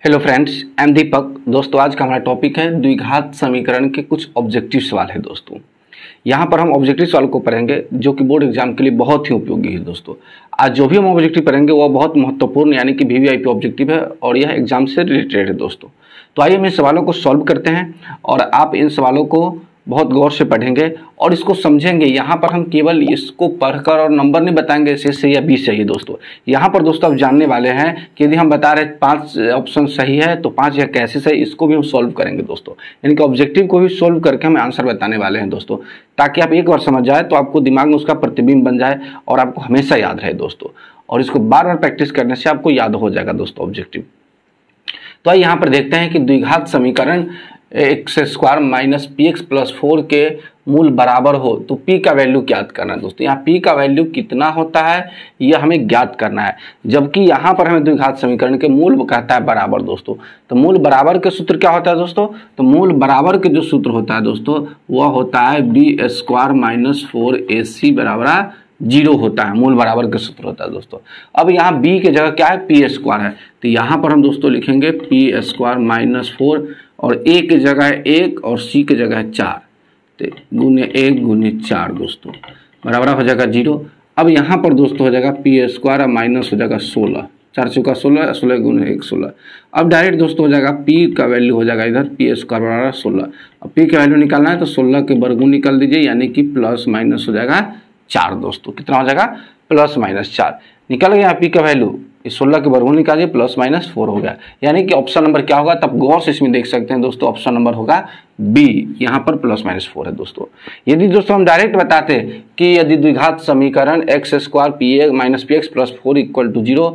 Hello friends, I am दीपक। दोस्तों, आज का हमारा टॉपिक है द्विघात समीकरण के कुछ ऑब्जेक्टिव सवाल है। दोस्तों, यहाँ पर हम ऑब्जेक्टिव सवाल को पढ़ेंगे जो कि बोर्ड एग्जाम के लिए बहुत ही उपयोगी है। दोस्तों, आज जो भी हम ऑब्जेक्टिव पढ़ेंगे वो बहुत महत्वपूर्ण यानी कि वीवीआईपी ऑब्जेक्टिव है और यह एग्जाम से रिलेटेड है। दोस्तों, तो आइए हम इन सवालों को सॉल्व करते हैं और आप इन सवालों को बहुत गौर से पढ़ेंगे और इसको समझेंगे। यहाँ पर हम केवल इसको पढ़कर और नंबर नहीं बताएंगे सी से या बी से ही। दोस्तों, यहाँ पर दोस्तों आप जानने वाले हैं कि यदि हम बता रहे 5 ऑप्शन सही है तो 5 या कैसे सही, इसको भी हम सॉल्व करेंगे। दोस्तों, यानी कि ऑब्जेक्टिव को भी सॉल्व करके हम आंसर बताने वाले हैं। दोस्तों, ताकि आप एक बार समझ जाए तो आपको दिमाग में उसका प्रतिबिंब बन जाए और आपको हमेशा याद रहे। दोस्तों, और इसको बार बार प्रैक्टिस करने से आपको याद हो जाएगा दोस्तों ऑब्जेक्टिव। तो आइए यहाँ पर देखते हैं कि द्विघात समीकरण x² माइनस px प्लस 4 के मूल बराबर हो तो p का वैल्यू ज्ञात करना है। दोस्तों, यहाँ p का वैल्यू कितना होता है यह हमें ज्ञात करना है, जबकि यहाँ पर हमें द्विघात समीकरण के मूल कहता है बराबर। दोस्तों, तो मूल बराबर के सूत्र क्या होता है दोस्तों? तो मूल बराबर के जो सूत्र होता है दोस्तों वह होता है b² माइनस 4ac बराबर 0 होता है। मूल बराबर का सूत्र होता है। दोस्तों, अब यहाँ b की जगह क्या है? p² है, तो यहाँ पर हम दोस्तों लिखेंगे p² माइनस 4 और a की जगह है 1 और c की जगह है 4, तो गुने 1 गुने 4 दोस्तों बराबर हो जाएगा 0। अब यहाँ पर दोस्तों हो जाएगा p² माइनस हो जाएगा 16, 4 चौका 16, 16 गुने 1 16। अब डायरेक्ट दोस्तों हो जाएगा p का वैल्यू हो जाएगा इधर p² बराबर 16। अब p का वैल्यू निकालना है तो 16 के वर्गमूल निकाल दीजिए, यानी कि प्लस माइनस हो जाएगा 4। दोस्तों, कितना हो जाएगा? प्लस माइनस 4 निकल गया p का वैल्यू। इस 16 के वर्गमूल निकालिए, प्लस माइनस 4 हो गया, यानी कि ऑप्शन नंबर क्या होगा? तब गौर से इसमें देख सकते हैं दोस्तों, ऑप्शन नंबर होगा बी। यहाँ पर प्लस माइनस 4 है। दोस्तों, यदि दोस्तों हम डायरेक्ट बताते कि यदि द्विघात समीकरण x² p minus px plus 4 equal to 0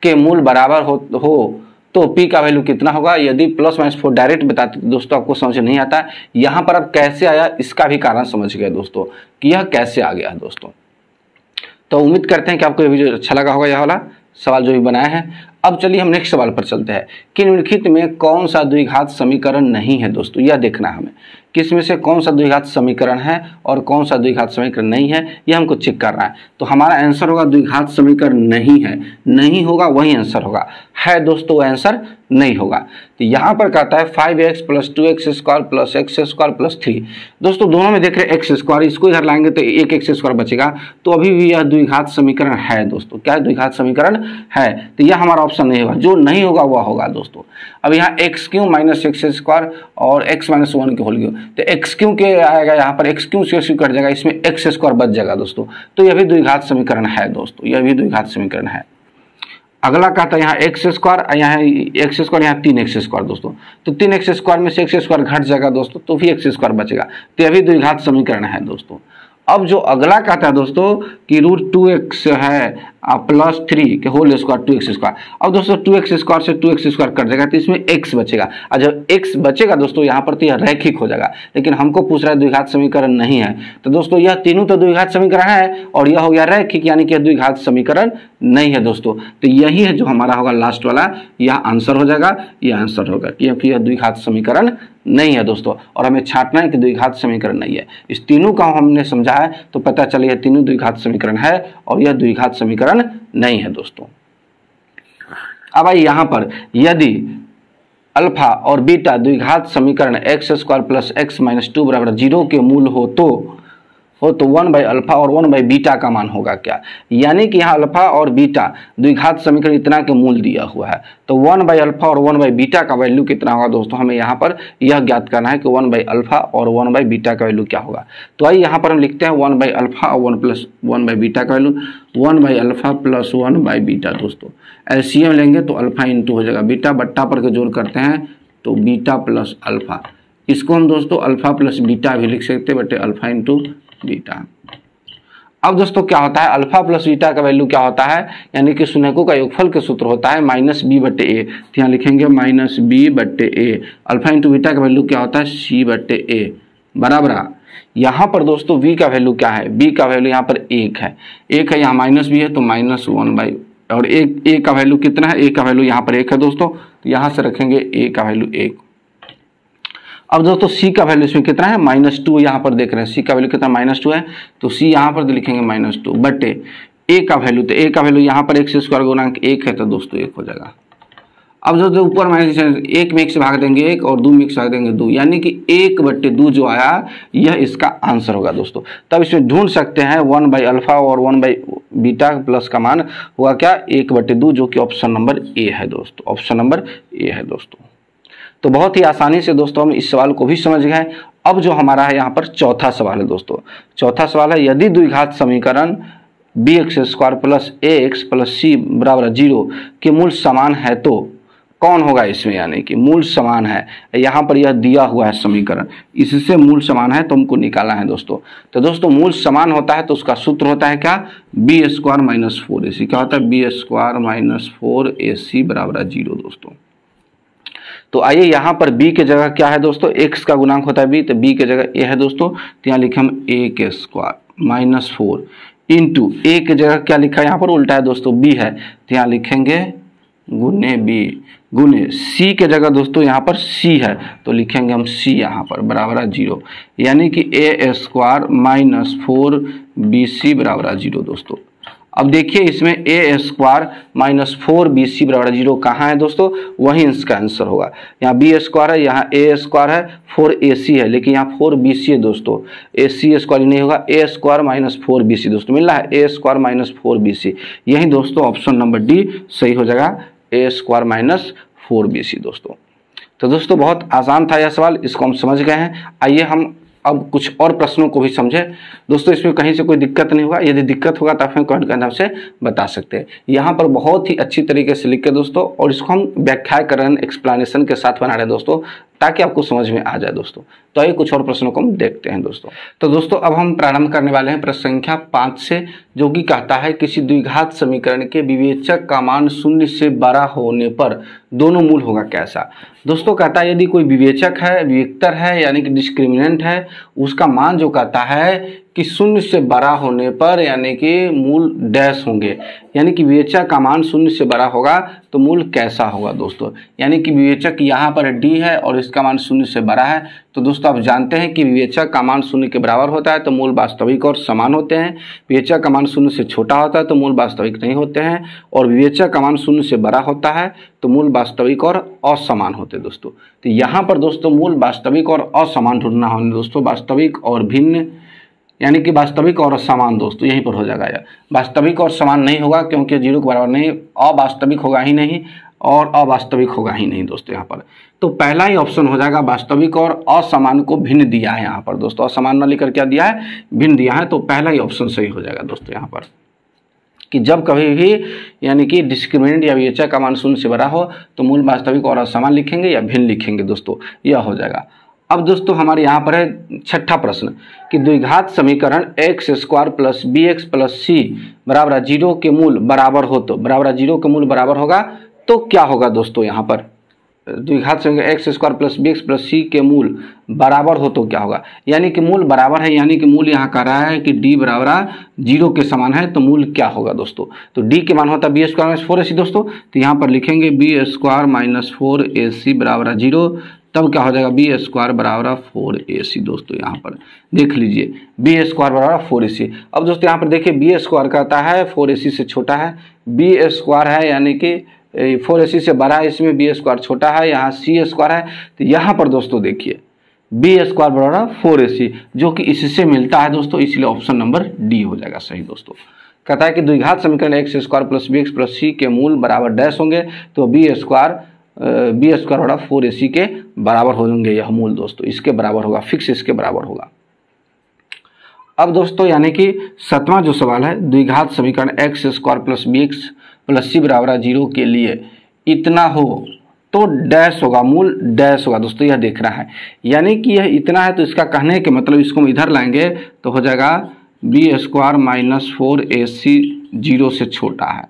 के मूल बराबर हो तो p का वैल्यू कितना होगा? यदि प्लस माइनस 4 डायरेक्ट बताते तो दोस्तों आपको समझ नहीं आता। यहाँ पर अब कैसे आया इसका भी कारण समझ गए दोस्तों कि यह कैसे आ गया है। दोस्तों, तो उम्मीद करते हैं कि आपको ये वीडियो अच्छा लगा होगा, यह वाला सवाल जो भी बनाया है। अब चलिए हम नेक्स्ट सवाल पर चलते हैं कि निम्नलिखित में कौन सा द्विघात समीकरण नहीं है। दोस्तों, यह देखना है हमें किस में से कौन सा द्विघात समीकरण है और कौन सा द्विघात समीकरण नहीं है, यह हमको चेक करना है। तो हमारा आंसर होगा द्विघात समीकरण नहीं है, नहीं होगा वही आंसर होगा। है दोस्तों वो आंसर नहीं होगा। तो यहाँ पर कहता है 5x plus 2x² plus x² plus 3। दोस्तों, दोनों में देख रहे x², इसको इधर लाएंगे तो एक x² बचेगा, तो अभी भी यह द्विघात समीकरण है। दोस्तों, क्या है? द्विघात समीकरण है, तो यह हमारा ऑप्शन नहीं होगा। जो नहीं होगा वह होगा। दोस्तों, अब यहाँ x³ माइनस x² और x माइनस 1 के होल क्यूब, तो x³ के आएगा, यहाँ पर x³ से x³ कट जाएगा, इसमें x² बच जाएगा। दोस्तों, तो यह भी द्विघात समीकरण है। दोस्तों, यह भी द्विघात समीकरण है। अगला कहता है यहाँ x², यहाँ x², यहाँ 3x²। दोस्तों, तो 3x² में से x² घट जाएगा दोस्तों, तो भी x² बचेगा, तो यह भी द्विघात समीकरण है। दोस्तों, अब जो अगला कहता है दोस्तों कि √2x है प्लस 3 के होल स्क्वायर 2x²। अब दोस्तों 2x² से 2x² कट जाएगा, तो इसमें x बचेगा, और जब x बचेगा दोस्तों यहाँ पर तो यह रैखिक हो जाएगा। लेकिन हमको पूछ रहा है द्विघात समीकरण नहीं है, तो दोस्तों यह तीनों तो द्विघात समीकरण है और यह हो गया रैखिक, यानी कि द्विघात समीकरण नहीं है। दोस्तों, तो यही है जो हमारा होगा लास्ट वाला, यह आंसर हो जाएगा, यह आंसर होगा क्योंकि यह द्विघात समीकरण नहीं है। दोस्तों, और हमें छांटना है कि द्विघात समीकरण नहीं है। इस तीनों का हमने समझा है तो पता चले यह तीनों द्विघात समीकरण है और यह द्विघात समीकरण नहीं है। दोस्तों, अब आइए यहाँ पर यदि अल्फा और बीटा द्विघात समीकरण x² प्लस x माइनस 2 बराबर 0 के मूल हो तो 1/अल्फा और 1/बीटा का मान होगा क्या? यानी कि यहाँ अल्फा और बीटा द्विघात समीकरण इतना के मूल दिया हुआ है, तो 1/अल्फा और 1/बीटा का वैल्यू कितना होगा? दोस्तों, हमें यहाँ पर यह ज्ञात करना है कि 1/अल्फा और 1/बीटा का वैल्यू क्या होगा। तो आइए यहाँ पर हम लिखते हैं 1/अल्फा और 1/बीटा का वैल्यू 1/अल्फा प्लस 1/बीटा। दोस्तों, एलसीएम लेंगे तो अल्फा इंटू हो जाएगा बीटा, बट्टा पर के जोड़ करते हैं तो बीटा प्लस अल्फा। इसको हम दोस्तों अल्फा प्लस बीटा भी लिख सकते हैं, बटे अल्फा इंटू बीटा। अब दोस्तों क्या होता है? अल्फा प्लस बीटा का वैल्यू क्या होता है? यानी कि शून्यकों का योगफल के सूत्र होता है -b/a। तो यहाँ लिखेंगे -b/a। अल्फा इंटू बीटा का वैल्यू क्या होता है? c/a बराबर। यहाँ पर दोस्तों v का वैल्यू क्या है? b का वैल्यू यहाँ पर 1 है, 1 है, यहाँ -b है तो -1/, और a का वैल्यू कितना है? a का वैल्यू यहाँ पर 1 है दोस्तों, तो यहाँ से रखेंगे a का वैल्यू 1। अब दोस्तों c का वैल्यू इसमें कितना है? -2। यहाँ पर देख रहे हैं c का वैल्यू कितना? -2 है, तो c यहाँ पर लिखेंगे -2 बटे a का वैल्यू, तो a का वैल्यू यहाँ पर x² गुणांक 1 है, तो दोस्तों 1 हो जाएगा। अब जो ऊपर माइनस 1 में 1 से भाग देंगे 1 और 2 में 1 से भाग देंगे 2, यानी कि 1/2 जो आया यह इसका आंसर होगा दोस्तों। तब इसमें ढूंढ सकते हैं 1/अल्फा और 1/बीटा प्लस का मान होगा क्या 1/2, जो कि ऑप्शन नंबर ए है दोस्तों, ऑप्शन नंबर ए है दोस्तों। तो बहुत ही आसानी से दोस्तों हम इस सवाल को भी समझ गए। अब जो हमारा है यहाँ पर चौथा सवाल है दोस्तों। चौथा सवाल है, यदि द्विघात समीकरण bx² plus ax plus c बराबर 0 के मूल समान है तो कौन होगा इसमें, यानी कि मूल समान है, यहाँ पर यह दिया हुआ है समीकरण, इससे मूल समान है तो हमको निकालना है दोस्तों। तो दोस्तों मूल समान होता है तो उसका सूत्र होता है क्या, b² - 4ac। क्या होता है, b² - 4ac बराबर 0 दोस्तों। तो आइए यहाँ पर b के जगह क्या है दोस्तों, x का गुणांक होता है b, तो b के जगह a है दोस्तों, तो यहाँ लिखे हम a² - 4 इंटू a के जगह क्या लिखा है यहाँ पर उल्टा है दोस्तों, b है, तो यहाँ लिखेंगे गुने b गुने c के जगह दोस्तों यहाँ पर c है तो लिखेंगे हम c यहाँ पर बराबर 0, यानी कि a² - 4bc बराबर 0 दोस्तों। अब देखिए इसमें a² - 4bc बराबर 0 कहाँ है दोस्तों, वही इसका आंसर होगा। यहाँ b² है, यहाँ a² है, 4ac है, लेकिन यहाँ 4bc है दोस्तों, ac² नहीं होगा, a² - 4bc दोस्तों मिल रहा है, a² - 4bc, यही दोस्तों ऑप्शन नंबर डी सही हो जाएगा, a² - 4bc दोस्तों। तो दोस्तों बहुत आसान था यह सवाल, इसको हम समझ गए हैं। आइए हम अब कुछ और प्रश्नों को भी समझे दोस्तों, इसमें कहीं से कोई दिक्कत नहीं होगा, यदि दिक्कत होगा तो आप कमेंट के माध्यम से बता सकते हैं। यहाँ पर बहुत ही अच्छी तरीके से लिख के दोस्तों, और इसको हम व्याख्याकरण एक्सप्लेनेशन के साथ बना रहे हैं दोस्तों, ताकि आपको समझ में आ जाए दोस्तों। तो आइए कुछ और प्रश्नों को हम देखते हैं दोस्तों। तो दोस्तों अब हम प्रारंभ करने वाले हैं प्रश्न संख्या 5 से, जो कि कहता है किसी द्विघात समीकरण के विवेचक का मान 0 से बड़ा होने पर दोनों मूल होगा कैसा। दोस्तों कहता है यदि कोई विवेचक है, विवेक्तर है, यानी कि डिस्क्रिमिनेंट है, उसका मान जो कहता है कि 0 से बड़ा होने पर यानी कि मूल डैश होंगे, यानी कि विवेचक का मान 0 से बड़ा होगा तो मूल कैसा होगा दोस्तों। यानी कि विवेचक यहाँ पर d है और इसका मान 0 से बड़ा है, तो दोस्तों आप जानते हैं कि विवेचक का मान 0 के बराबर होता है तो मूल वास्तविक और समान होते हैं, विवेचक का मान 0 से छोटा होता है तो मूल वास्तविक नहीं होते हैं, और विवेचक का मान 0 से बड़ा होता है तो मूल वास्तविक और असमान होते हैं दोस्तों। तो यहाँ पर दोस्तों मूल वास्तविक और असमान ढूंढना होने दोस्तों, वास्तविक और भिन्न, यानी कि वास्तविक और समान दोस्तों यहीं पर हो जाएगा। यह वास्तविक और समान नहीं होगा क्योंकि 0 के बराबर नहीं, अवास्तविक होगा ही नहीं और अवास्तविक होगा ही नहीं दोस्तों यहाँ पर। तो पहला ही ऑप्शन हो जाएगा, वास्तविक और असमान को भिन्न दिया है यहाँ पर दोस्तों, असमान न लेकर क्या दिया है, भिन्न दिया है, तो पहला ही ऑप्शन सही हो जाएगा दोस्तों यहाँ पर, कि जब कभी भी यानी कि डिस्क्रिमिनेंट या विवेचक का मान 0 से बड़ा हो तो मूल वास्तविक और असमान लिखेंगे या भिन्न लिखेंगे दोस्तों, यह हो जाएगा। अब दोस्तों हमारे यहाँ पर है छठा प्रश्न कि द्विघात समीकरण x² plus bx plus c बराबर 0 के मूल बराबर हो तो, बराबर 0 के मूल बराबर होगा तो क्या होगा दोस्तों। यहाँ पर द्विघात समीकरण x² plus bx plus c के मूल बराबर हो तो क्या होगा, यानी कि मूल बराबर है, यानी कि मूल यहाँ कह रहा है कि d बराबर 0 के समान है तो मूल क्या होगा दोस्तों। तो d के मान होता है b² - 4ac दोस्तों, तो यहाँ पर लिखेंगे b² - 4ac बराबर 0, तब क्या हो जाएगा b² बराबर 4ac दोस्तों। यहाँ पर देख लीजिए b² बराबर 4ac। अब दोस्तों यहाँ पर देखिए b² कहता है 4ac से छोटा है, b² है यानी कि 4ac से बड़ा है, इसमें b² छोटा है, यहाँ c² है, तो यहाँ पर दोस्तों देखिए b² बराबर 4ac जो कि इससे मिलता है दोस्तों, इसलिए ऑप्शन नंबर डी हो जाएगा सही दोस्तों। कहता है कि द्विघात समीकरण x² plus bx plus c के मूल बराबर डैश होंगे तो b² बराबर 4ac के बराबर हो जाएंगे, यह मूल दोस्तों इसके बराबर होगा, फिक्स इसके बराबर होगा। अब दोस्तों यानी कि 7वां जो सवाल है, द्विघात समीकरण x² plus bx plus c बराबर 0 के लिए इतना हो तो डैश होगा, मूल डैश होगा दोस्तों, यह देख रहा है, यानी कि यह इतना है तो इसका कहने के मतलब इसको हम इधर लाएंगे तो हो जाएगा b² - 4ac 0 से छोटा है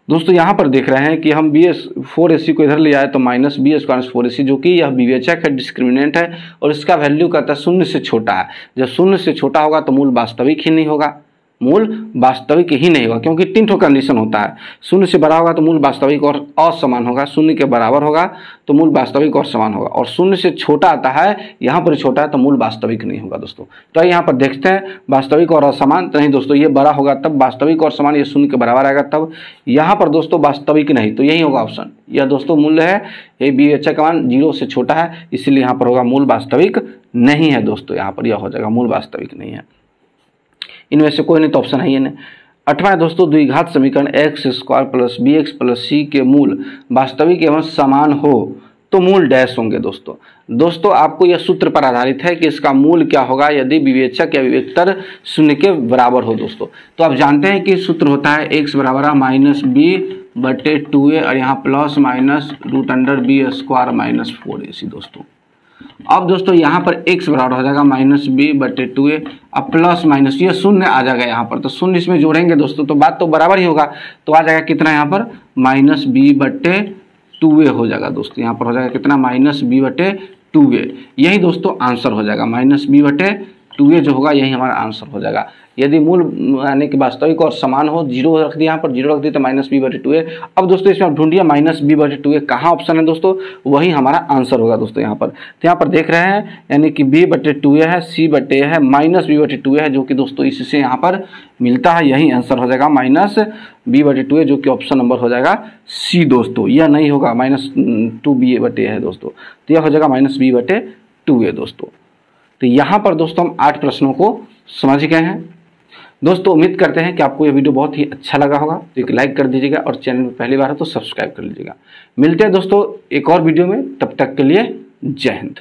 दोस्तों। यहाँ पर देख रहे हैं कि हम 4ac को इधर ले आए तो माइनस b² - 4ac जो कि यह विवेचक है, डिस्क्रिमिनेंट है, और इसका वैल्यू कहता है 0 से छोटा है। जब 0 से छोटा होगा तो मूल वास्तविक ही नहीं होगा, मूल वास्तविक ही नहीं होगा, क्योंकि 3 ठो कंडीशन होता है। 0 से बड़ा होगा तो मूल वास्तविक और असमान होगा, 0 के बराबर होगा तो मूल वास्तविक और समान होगा, और 0 से छोटा आता है, यहाँ पर छोटा है तो मूल वास्तविक नहीं होगा दोस्तों। तो यहाँ पर देखते हैं वास्तविक और असमान, तो नहीं दोस्तों, ये बड़ा होगा तब वास्तविक और समान, ये 0 के बराबर आएगा तब। यहाँ पर दोस्तों वास्तविक नहीं, तो यही होगा ऑप्शन। यह दोस्तों मूल्य है, ये विवेचक का मान 0 से छोटा है, इसलिए यहाँ पर होगा मूल वास्तविक नहीं है दोस्तों। यहाँ पर यह हो जाएगा मूल वास्तविक नहीं है, इनमें से कोई नहीं, तो ऑप्शन है ये नहीं। 8वां दोस्तों, द्विघात समीकरण x² plus bx plus c के मूल वास्तविक एवं समान हो तो मूल डैश होंगे दोस्तों आपको यह सूत्र पर आधारित है कि इसका मूल क्या होगा यदि विवेचक या विवेकतर 0 के बराबर हो दोस्तों। तो आप जानते हैं कि सूत्र होता है x बराबर -b/2a और यहाँ प्लस माइनस √b² - 4ac दोस्तों। अब दोस्तों यहाँ पर x बराबर हो जाएगा -b/2a, अब प्लस माइनस ये 0 आ जाएगा यहाँ पर, तो 0 इसमें जोड़ेंगे दोस्तों तो बात तो बराबर ही होगा, तो आ जाएगा कितना यहाँ पर -b/2a हो जाएगा दोस्तों। यहाँ पर हो जाएगा कितना -b/2a, यही दोस्तों आंसर हो जाएगा। -b/2a जो होगा यही हमारा आंसर हो जाएगा। यदि मूल यानी कि वास्तविक और समान हो, 0 रख दिया, यहाँ पर 0 रख दिया तो -b/2a। अब दोस्तों इसमें आप ढूंढिए -b/2a कहाँ ऑप्शन है दोस्तों, वही हमारा आंसर होगा दोस्तों यहाँ पर। तो यहाँ पर देख रहे हैं यानी कि b/2a है, c/a है, -b/2a है, जो कि दोस्तों इससे यहाँ पर मिलता है, यही आंसर हो जाएगा -b/2a, जो कि ऑप्शन नंबर हो जाएगा सी दोस्तों। यह नहीं होगा, -2b/a है दोस्तों, तो यह हो जाएगा -b/2a दोस्तों। तो यहाँ पर दोस्तों हम 8 प्रश्नों को समझ गए हैं दोस्तों। उम्मीद करते हैं कि आपको यह वीडियो बहुत ही अच्छा लगा होगा, तो एक लाइक कर दीजिएगा और चैनल में पहली बार है तो सब्सक्राइब कर लीजिएगा। मिलते हैं दोस्तों एक और वीडियो में, तब तक के लिए जय हिंद।